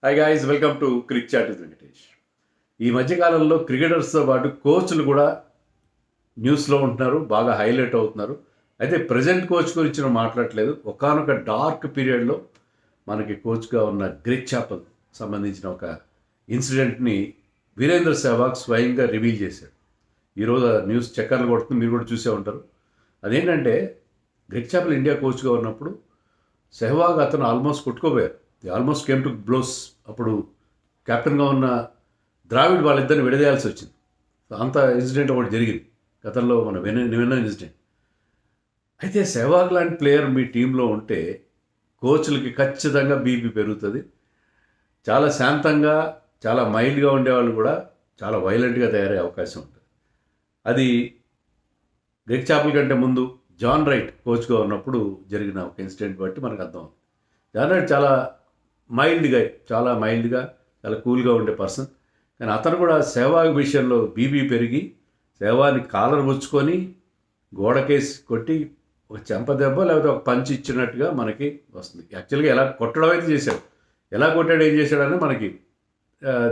Hi guys, welcome to crick chat with Venkatesh. ఈ మధ్యకాలంలో క్రికెటర్స్తో పాటు కోచ్లు కూడా న్యూస్లో ఉంటున్నారు, బాగా హైలైట్ అవుతున్నారు. అయితే ప్రజెంట్ కోచ్ గురించి నేను మాట్లాడట్లేదు. ఒకానొక డార్క్ పీరియడ్లో మనకి కోచ్గా ఉన్న గ్రెగ్ చాపల్ సంబంధించిన ఒక ఇన్సిడెంట్ని వీరేంద్ర సెహ్వాగ్ స్వయంగా రివీల్ చేశాడు. ఈరోజు ఆ న్యూస్ చక్కర్లు కొడుతుంది, మీరు కూడా చూసే ఉంటారు. అదేంటంటే గ్రెగ్ చాపల్ ఇండియా కోచ్గా ఉన్నప్పుడు సెహ్వాగ్ అతను ఆల్మోస్ట్ కొట్టుకోపోయారు. They almost came to blows. అప్పుడు కెప్టెన్గా ఉన్న ద్రావిడ్ వాళ్ళిద్దరిని విడదీయాల్సి వచ్చింది. అంత ఇన్సిడెంట్ ఒకటి జరిగింది గతంలో, మనం విన్న ఇన్సిడెంట్. అయితే సెహ్వాగ్ లాంటి ప్లేయర్ మీ టీంలో ఉంటే కోచ్లకి ఖచ్చితంగా బీపీ పెరుగుతుంది. చాలా శాంతంగా, చాలా మైల్డ్గా ఉండేవాళ్ళు కూడా చాలా వైలెంట్గా తయారయ్యే అవకాశం ఉంటుంది. అది గ్రెగ్ చాపల్ కంటే ముందు జాన్ రైట్ కోచ్గా ఉన్నప్పుడు జరిగిన ఒక ఇన్సిడెంట్ బట్టి మనకు అర్థం. జాన్ రైట్ చాలా మైల్డ్గా, చాలా కూల్గా ఉండే పర్సన్. కానీ అతను కూడా సెహ్వాగ్ విషయంలో బీబీ పెరిగి సెహ్వాగ్ని కాలర్ పుచ్చుకొని గోడకేసి కొట్టి ఒక చెంప దెబ్బ లేకపోతే ఒక పంచి ఇచ్చినట్టుగా మనకి వస్తుంది. యాక్చువల్గా ఎలా కొట్టడం అయితే చేశాడు, ఎలా కొట్టాడు, ఏం చేశాడని మనకి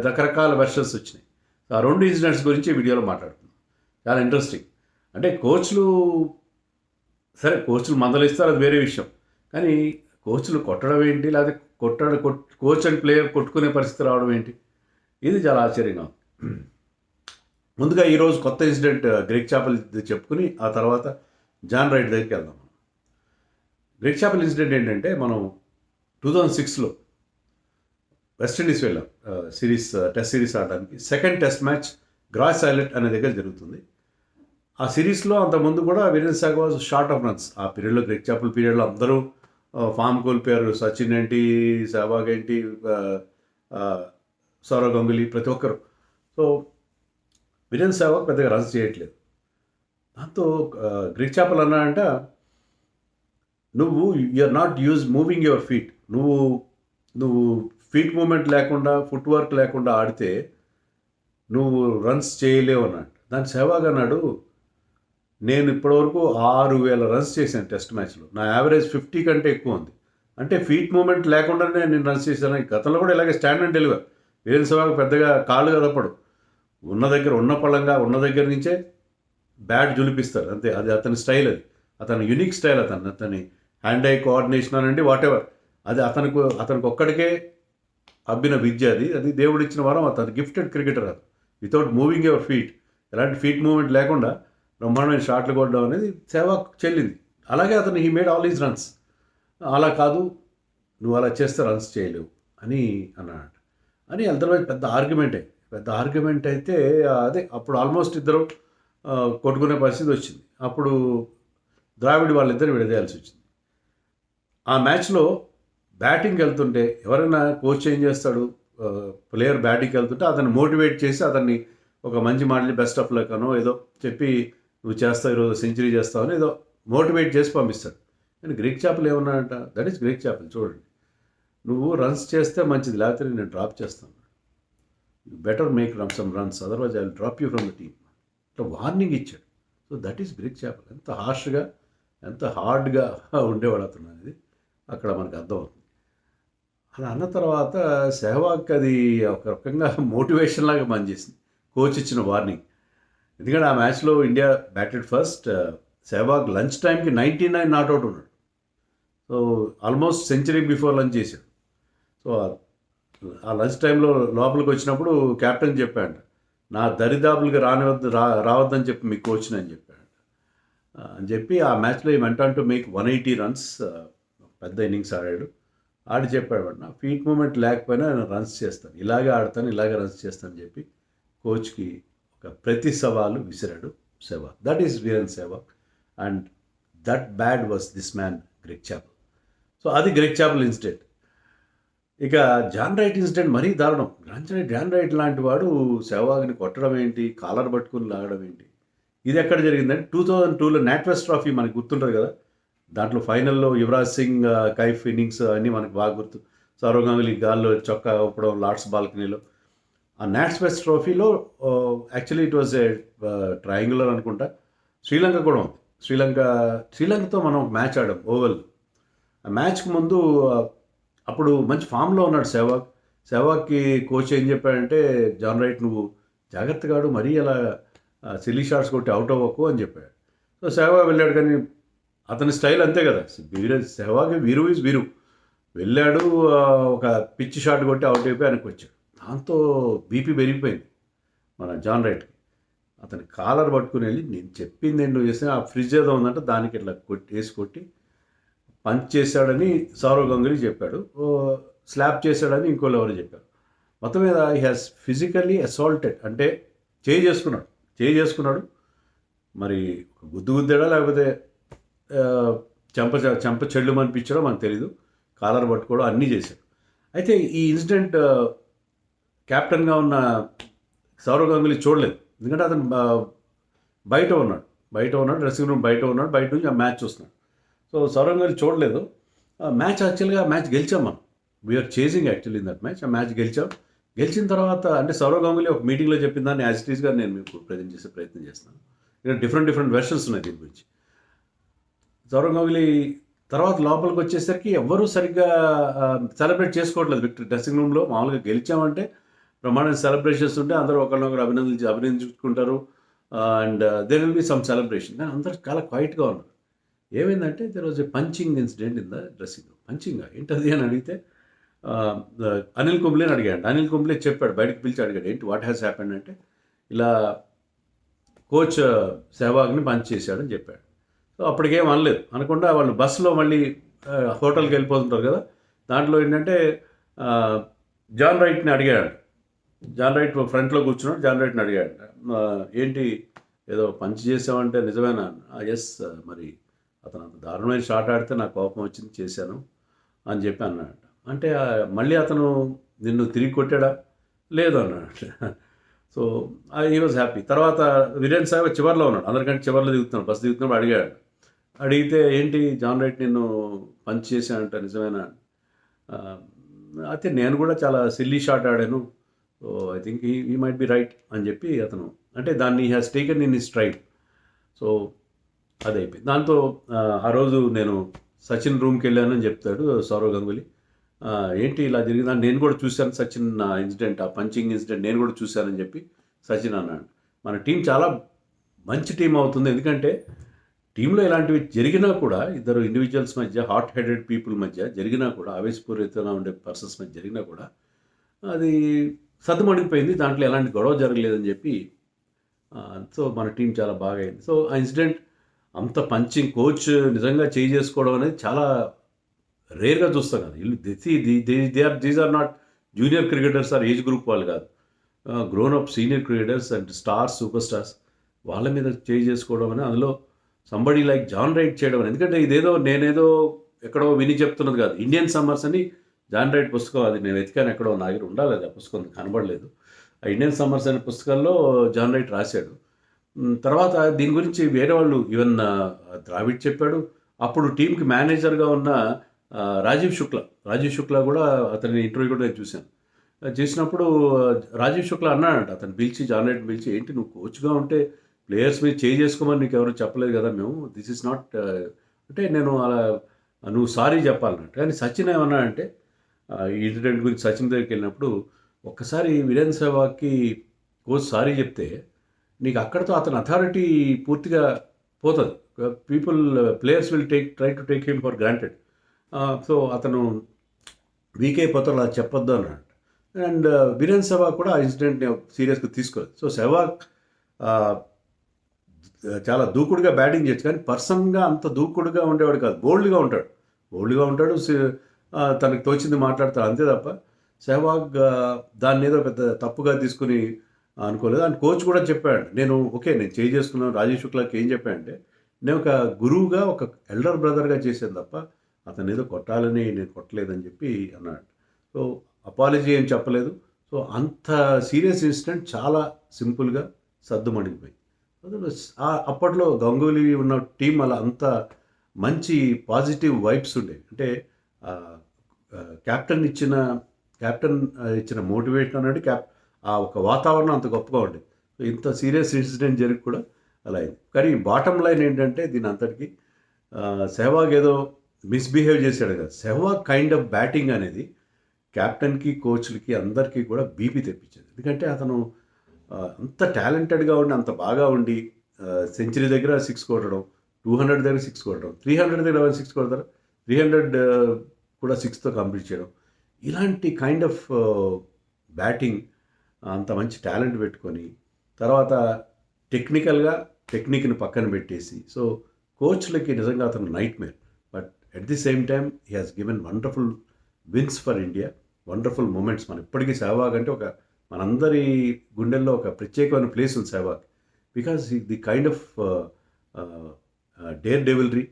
రకరకాల వెర్షన్స్ వచ్చినాయి. ఆ రెండు ఇన్సిడెంట్స్ గురించి వీడియోలో మాట్లాడుతున్నాం. చాలా ఇంట్రెస్టింగ్. అంటే కోచ్లు మందలిస్తారు, అది వేరే విషయం. కానీ కోచ్లు కొట్టడం ఏంటి, లేకపోతే కోచ్ అండ్ ప్లేయర్ కొట్టుకునే పరిస్థితి రావడం ఏంటి, ఇది చాలా ఆశ్చర్యంగా ఉంది. ముందుగా ఈరోజు కొత్త ఇన్సిడెంట్ గ్రెగ్ చాపల్ చెప్పుకుని ఆ తర్వాత జాన్ రైట్ దగ్గరికి వెళ్దాం. గ్రెగ్ చాపల్ ఇన్సిడెంట్ ఏంటంటే, మనం 2006లో వెస్టిండీస్ వెళ్ళాం టెస్ట్ సిరీస్ ఆడడానికి. Second test match Gros Island అనే దగ్గర జరుగుతుంది. ఆ సిరీస్లో అంతకుముందు కూడా Virender Sehwag short of runs. ఆ పీరియడ్లో గ్రెగ్ చాపల్ పీరియడ్లో అందరూ ఫామ్ కోల్పోయారు. సచిన్ ఏంటి, సెహ్వాగ్ ఏంటి, సౌరవ్ గంగూలీ, ప్రతి ఒక్కరు. సో వీరేంద్ర సెహ్వాగ్ పెద్దగా రన్స్ చేయట్లేదు. దాంతో గ్రెగ్ చాపల్ అన్నాడంట, నువ్వు you are not moving your feet. నువ్వు ఫీట్ మూమెంట్ లేకుండా, ఫుట్ వర్క్ లేకుండా ఆడితే నువ్వు రన్స్ చేయలేవు అన్నాడు. దాని సెహ్వాగ్ అన్నాడు, నేను ఇప్పటివరకు 6,000 రన్స్ చేశాను టెస్ట్ మ్యాచ్లో. నా యావరేజ్ 50 కంటే ఎక్కువ ఉంది. అంటే ఫీట్ మూమెంట్ లేకుండానే నేను రన్స్ చేశాను. గతంలో కూడా ఇలాగే stand and deliver. Virender Sehwag పెద్దగా కాళ్ళు కదపడు, ఉన్న పళ్ళంగా ఉన్న దగ్గర నుంచే బ్యాట్ జులిపిస్తారు అంతే. అది అతని స్టైల్, అతని యునిక్ స్టైల్. అతని హ్యాండ్ ఐ కోఆర్డినేషన్ అనండి, వాట్ ఎవర్, అది అతనికి ఒక్కడికే అబ్బిన విద్య. అది దేవుడు ఇచ్చిన వరం. అతను గిఫ్టెడ్ క్రికెటర్. అది వితౌట్ మూవింగ్ యువర్ ఫీట్, ఎలాంటి ఫీట్ మూమెంట్ లేకుండా బ్రహ్మాండమైన షాట్లు కొట్టడం అనేది సెహ్వాగ్ చెల్లింది. అలాగే అతను he made all is runs. అలా కాదు, నువ్వు అలా చేస్తే రన్స్ చేయలేవు అని అన్నాడు. అని అర్థమైంది. పెద్ద ఆర్గ్యుమెంట్ అయితే అదే అప్పుడు ఆల్మోస్ట్ ఇద్దరు కొట్టుకునే పరిస్థితి వచ్చింది. అప్పుడు ద్రావిడ్ వాళ్ళిద్దరు విడదీయాల్సి వచ్చింది. ఆ మ్యాచ్లో బ్యాటింగ్కి వెళ్తుంటే ఎవరైనా కోచ్ ఏం చేస్తాడు, ప్లేయర్ బ్యాటింగ్కి వెళ్తుంటే అతన్ని మోటివేట్ చేసి అతన్ని ఒక మంచి మాటలు, బెస్ట్ ఆఫ్ లక్ అనో ఏదో చెప్పి, నువ్వు చేస్తావు, ఈరోజు సెంచరీ చేస్తావని ఏదో మోటివేట్ చేసి పంపిస్తాడు. కానీ గ్రెగ్ చాపల్ ఏమన్నాడంట, దట్ ఈస్ గ్రెగ్ చాపల్. చూడండి, నువ్వు రన్స్ చేస్తే మంచిది, లేకపోతే నేను డ్రాప్ చేస్తాను. You better make some runs, otherwise I will drop you from the team. ఇట్లా వార్నింగ్ ఇచ్చాడు. So that is Greg Chappell. ఎంత హార్ష్గా, ఎంత హార్డ్గా ఉండేవాడు అతను అనేది అక్కడ మనకు అర్థమవుతుంది. అలా అన్న తర్వాత సెహ్వాగ్ అది ఒక రకంగా మోటివేషన్ లాగా పనిచేసింది, కోచ్ ఇచ్చిన వార్నింగ్. ఎందుకంటే ఆ మ్యాచ్లో India batted first. Sehwag lunch టైంకి 99 నాట్అవుట్ ఉన్నాడు. So almost century before lunch చేశాడు. సో ఆ లంచ్ టైంలో లోపలికి వచ్చినప్పుడు కెప్టెన్ చెప్పాడు, నా దరిదాపులకి రావద్దని చెప్పి మీ కోచ్ని అని చెప్పాడు. అని చెప్పి ఆ మ్యాచ్లో ఈ వెంట టు మేక్ 180 రన్స్. పెద్ద ఇన్నింగ్స్ ఆడి చెప్పాడు, నా ఫీట్ మూమెంట్ లేకపోయినా నేను రన్స్ చేస్తాను, ఇలాగే ఆడతాను, ఇలాగే రన్స్ చేస్తాను అని చెప్పి కోచ్కి ఒక ప్రతి సవాలు విసిరాడు Sehwag. That is Virender Sehwag. And that bad was this man Greg Chappell. So అది గ్రెగ్ చాపల్ ఇన్సిడెంట్. ఇక జాన్ రైట్ ఇన్సిడెంట్ మరీ దారుణం. జాన్ రైట్ లాంటి వాడు సెహ్వాగ్ని కొట్టడం ఏంటి, కాలర్ పట్టుకుని లాగడం ఏంటి, ఇది ఎక్కడ జరిగిందంటే 2002లో నాట్వెస్ట్ ట్రోఫీ మనకు గుర్తుంటుంది కదా. దాంట్లో ఫైనల్లో యువరాజ్ సింగ్ కైఫ్ ఇన్నింగ్స్ అన్నీ మనకు బాగా గుర్తు. సౌరవ్ గంగూలీ గాల్లో చొక్కా ఊపడం లార్డ్స్ బాల్కనీలో. ఆ నాట్వెస్ట్ ట్రోఫీలో actually it was a triangular అనుకుంటా. శ్రీలంక కూడా ఉంది. శ్రీలంకతో మనం ఒక మ్యాచ్ ఆడాం ఓవల్. ఆ మ్యాచ్కి ముందు అప్పుడు మంచి ఫామ్లో ఉన్నాడు సెహ్వాగ్. సెహ్వాగ్‌కి కోచ్ ఏం చెప్పాడంటే, "జాన్ రైట్ నువ్వు జాగ్రత్తగా ఆడు, మరీ అలా సిల్లీ షాట్స్ కొట్టి ఔట్ అవ్వకు" అని చెప్పాడు. సో సెహ్వాగ్ వెళ్ళాడు, కానీ అతని స్టైల్ అంతే కదా! సెహ్వాగ్ వీరు ఈజ్ వీరు. వెళ్ళాడు, ఒక పిచ్చి షాట్ కొట్టి ఔట్ అయిపోయి వెనక్కొచ్చాడు. దాంతో బీపీ పెరిగిపోయింది మన జాన్ రైట్‌కి. అతని కాలర్ పట్టుకొని వెళ్ళి, "నేను చెప్పింది ఏంటి నువ్వు చేస్తే, ఆ ఫ్రిడ్జ్ ఏదో ఉందంటే దానికి ఇట్లా కొట్టి పంచ్ చేశాడని సౌరవ్ గంగూలీ చెప్పాడు. స్లాప్ చేశాడని ఇంకోళ్ళు ఎవరో చెప్పారు. మొత్తం మీద హీ హాజ్ ఫిజికల్లీ అసాల్టెడ్, అంటే చేయి చేసుకున్నాడు. మరి గుద్దాడా లేకపోతే చెంప చెంప చెళ్ళు అనిపించడో మనకు తెలీదు. కాలర్ పట్టుకోవడం అన్నీ చేశాడు. అయితే ఈ ఇన్సిడెంట్ కెప్టెన్గా ఉన్న సౌరవ్ గంగూలీ చూడలేదు. ఎందుకంటే అతను బయట ఉన్నాడు, డ్రెస్సింగ్ రూమ్ బయట ఉన్నాడు, బయట నుంచి ఆ మ్యాచ్ చూస్తున్నాడు. సో సౌరవ్ గంగూలీ చూడలేదు. మ్యాచ్ గెలిచాం మనం. We are chasing actually in that match. ఆ మ్యాచ్ గెలిచిన తర్వాత అంటే సౌరవ్ గంగూలీ ఒక మీటింగ్లో చెప్పిన దాన్ని యాజ్ ఇట్ ఈస్గా నేను మీకు ప్రజెంట్ చేసే ప్రయత్నం చేస్తున్నాను. ఇక్కడ డిఫరెంట్ వెర్షన్స్ ఉన్నాయి దీని గురించి. సౌరవ్ గంగూలీ తర్వాత లోపలికి వచ్చేసరికి ఎవ్వరూ సరిగ్గా సెలబ్రేట్ చేసుకోవట్లేదు విక్టరీ. డ్రెస్సింగ్ రూమ్లో మామూలుగా గెలిచామంటే ప్రమాణం సెలబ్రేషన్స్ ఉంటే అందరూ ఒకరినొకరు అభినందించుకుంటారు, and there will be some celebration. కానీ అందరూ చాలా క్వైట్గా ఉన్నారు. ఏమైందంటే there was a punching incident in the dressing room. Punching ఏంటది అని అడిగితే అనిల్ కుంబ్లేని అడిగాడు. అనిల్ కుంబ్లే చెప్పాడు, బయటకు పిలిచి అడిగాడు, ఏంటి వాట్ హ్యాస్ హ్యాపెండ్ అంటే, ఇలా కోచ్ సెహ్వాగ్ని పంచ్ చేశాడని చెప్పాడు. సో అప్పటికేం అనలేదు. అనకుండా వాళ్ళు బస్సులో మళ్ళీ హోటల్కి వెళ్ళిపోతుంటారు కదా, దాంట్లో ఏంటంటే జాన్ రైట్ని అడిగాడు. జాన్ రైట్ ఫ్రంట్లో కూర్చున్నాడు. జాన్ రైట్ని అడిగాడు, ఏంటి ఏదో పంచ్ చేసామంటే నిజమేనా? ఎస్, మరి అతను అంత దారుణమైన షాట్ ఆడితే నాకు కోపం వచ్చింది, చేశాను అని చెప్పి అన్నాడు. అంటే మళ్ళీ అతను నిన్ను తిరిగి కొట్టాడా? లేదు అన్నాడు. సో ఈ వాజ్ హ్యాపీ. తర్వాత వీరేంద్ర సెహ్వాగ్ చివరిలో ఉన్నాడు, అందరికంటే చివరిలో దిగుతున్నాడు, బస్సు దిగుతున్నాడు. అడిగితే ఏంటి జాన్ రైట్ నిన్ను పంచ్ చేశానంట, నిజమేనా? అయితే నేను కూడా చాలా సిల్లీ షాట్ ఆడాను, so I think he might be right అని చెప్పి అతను, అంటే దాన్ని has taken in his stride. So అది అయిపోయింది. దాంతో ఆ రోజు నేను సచిన్ రూమ్కి వెళ్ళానని చెప్తాడు సౌరవ్ గంగూలీ. ఏంటి ఇలా జరిగిందని, నేను కూడా చూశాను సచిన్ ఇన్సిడెంట్, ఆ పంచింగ్ ఇన్సిడెంట్ నేను కూడా చూశానని చెప్పి సచిన్ అన్నాడు. మన టీం చాలా మంచి టీం అవుతుంది, ఎందుకంటే టీంలో ఇలాంటివి జరిగినా కూడా, ఇద్దరు ఇండివిజువల్స్ మధ్య, హాట్ హెడెడ్ పీపుల్ మధ్య జరిగినా కూడా, ఆవేశపూరితంగా ఉండే పర్సన్స్ మధ్య జరిగినా కూడా అది సద్దుమణిగిపోయింది, దాంట్లో ఎలాంటి గొడవ జరగలేదని చెప్పి. సో మన టీం చాలా బాగా అయింది. సో ఆ ఇన్సిడెంట్ అంత పంచింగ్, కోచ్ నిజంగా చేసుకోవడం అనేది చాలా రేర్గా చూస్తాం కదా. వీళ్ళు these are not junior cricketers or age group వాళ్ళు కాదు, grown up senior cricketers and stars, super stars, వాళ్ళ మీద చేసుకోవడం అని, అందులో సంబడి లైక్ జాన్ రైట్ చేయడం అని. ఎందుకంటే ఇదేదో నేనేదో ఎక్కడో విని చెప్తున్నది కాదు. ఇండియన్ సమ్మర్స్ అని జాన్ రైట్ పుస్తకం, అది నేను వెతికాను, ఎక్కడో నా దగ్గర ఉండాలి, ఆ పుస్తకం కనబడలేదు. ఆ ఇండియన్ సమ్మర్స్ అనే పుస్తకంలో జాన్ రైట్ రాశాడు. తర్వాత దీని గురించి వేరే వాళ్ళు, ఈవెన్ ద్రావిడ్ చెప్పాడు. అప్పుడు టీంకి మేనేజర్గా ఉన్న రాజీవ్ శుక్లా కూడా, అతని ఇంటర్వ్యూ కూడా నేను చూశాను. చేసినప్పుడు రాజీవ్ శుక్లా అన్నాడంట, అతను పిలిచి, జాన్ రైట్ పిలిచి, ఏంటి నువ్వు కోచ్గా ఉంటే ప్లేయర్స్ మీద చేసుకోమని నీకు ఎవరు చెప్పలేదు కదా మేము, దిస్ ఇస్ నాట్, అంటే నేను అలా, నువ్వు సారీ చెప్పాలన్నట్టు. కానీ సచిన్ ఏమన్నాడంటే, ఈ ఇన్సిడెంట్ గురించి సచిన్ దగ్గరికి వెళ్ళినప్పుడు, ఒక్కసారి వీరేంద్ర సెహ్వాగ్కి కోచ్ సారీ చెప్తే నీకు అక్కడితో అతని అథారిటీ పూర్తిగా పోతుంది. Players will try to take him for granted. So అతను వీక్ అయిపోతాడు, అలా చెప్పొద్దు అన్నాడు. అండ్ వీరేంద్ర సెహ్వాగ్ కూడా ఆ ఇన్సిడెంట్ని సీరియస్గా తీసుకోలేదు. సో సెహ్వాగ్ చాలా దూకుడుగా బ్యాటింగ్ చేయొచ్చు, కానీ పర్సన్గా అంత దూకుడుగా ఉండేవాడు కాదు. బోల్డ్గా ఉంటాడు, తనకు తోచింది మాట్లాడతాడు, అంతే తప్ప సెహ్వాగ్ దాన్ని ఏదో పెద్ద తప్పుగా తీసుకుని అనుకోలేదు. అండ్ కోచ్ కూడా చెప్పాడు, నేను చేసుకున్నాను. రాజీవ్ శుక్లాకి ఏం చెప్పాడంటే, నేను ఒక గురువుగా, ఒక ఎల్డర్ బ్రదర్గా చేశాను తప్ప అతను ఏదో కొట్టాలని నేను కొట్టలేదని చెప్పి అన్నాడు. సో అపాలజీ ఏం చెప్పలేదు. సో అంత సీరియస్ ఇన్సిడెంట్ చాలా సింపుల్గా సద్దుమణిగిపోయింది. అప్పట్లో గంగూలీ ఉన్న టీం అలా అంత మంచి పాజిటివ్ వైబ్స్ ఉండేవి. అంటే కెప్టెన్ ఇచ్చిన మోటివేషన్ అనేది ఆ ఒక వాతావరణం అంత గొప్పగా ఉండేది. సో ఇంత సీరియస్ ఇన్సిడెంట్ జరిగి కూడా అలా అయింది. కానీ బాటమ్ లైన్ ఏంటంటే, దీని అంతటికి సెహ్వాగ్ ఏదో మిస్బిహేవ్ చేశాడు కదా. సెహ్వాగ్ కైండ్ ఆఫ్ బ్యాటింగ్ అనేది కెప్టెన్కి, కోచ్లకి అందరికీ కూడా బీపీ తెప్పించేది. ఎందుకంటే అతను అంత టాలెంటెడ్గా ఉండి, అంత బాగా ఉండి సెంచరీ దగ్గర 6 కొట్టడం, 200 దగ్గర 6 కొట్టడం, 300 దగ్గర ఎవరైనా 6 కొడతారు, 300 కూడా 6తో కంప్లీట్ చేయడం. ఇలాంటి కైండ్ ఆఫ్ బ్యాటింగ్, అంత మంచి టాలెంట్ పెట్టుకొని, తర్వాత టెక్నిక్ని పక్కన పెట్టేసి, సో కోచ్లకి నిజంగా అతను nightmare. But at the same time he has given wonderful wins for India, wonderful moments. మనం ఇప్పటికీ సెహ్వాగ్ అంటే ఒక మనందరి గుండెల్లో ఒక ప్రత్యేకమైన ప్లేస్ ఉంది Sehwag. Because the kind of daredevilry,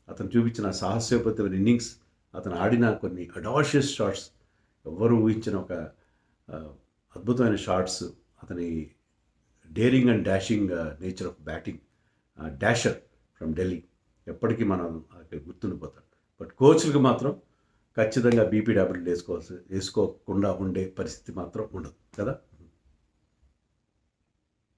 అతను చూపించిన సాహస్యోపేతమైన ఇన్నింగ్స్, అతను ఆడిన కొన్ని అడాషియస్ షాట్స్, ఎవ్వరు ఊహించిన ఒక అద్భుతమైన షాట్స్, అతని daring and dashing nature of batting, dasher from Delhi, ఎప్పటికీ మనం అక్కడ గుర్తుండిపోతాం. బట్ కోచ్లకు మాత్రం ఖచ్చితంగా బీపీడబ్ల్యూ వేసుకోకుండా ఉండే పరిస్థితి మాత్రం ఉండదు కదా.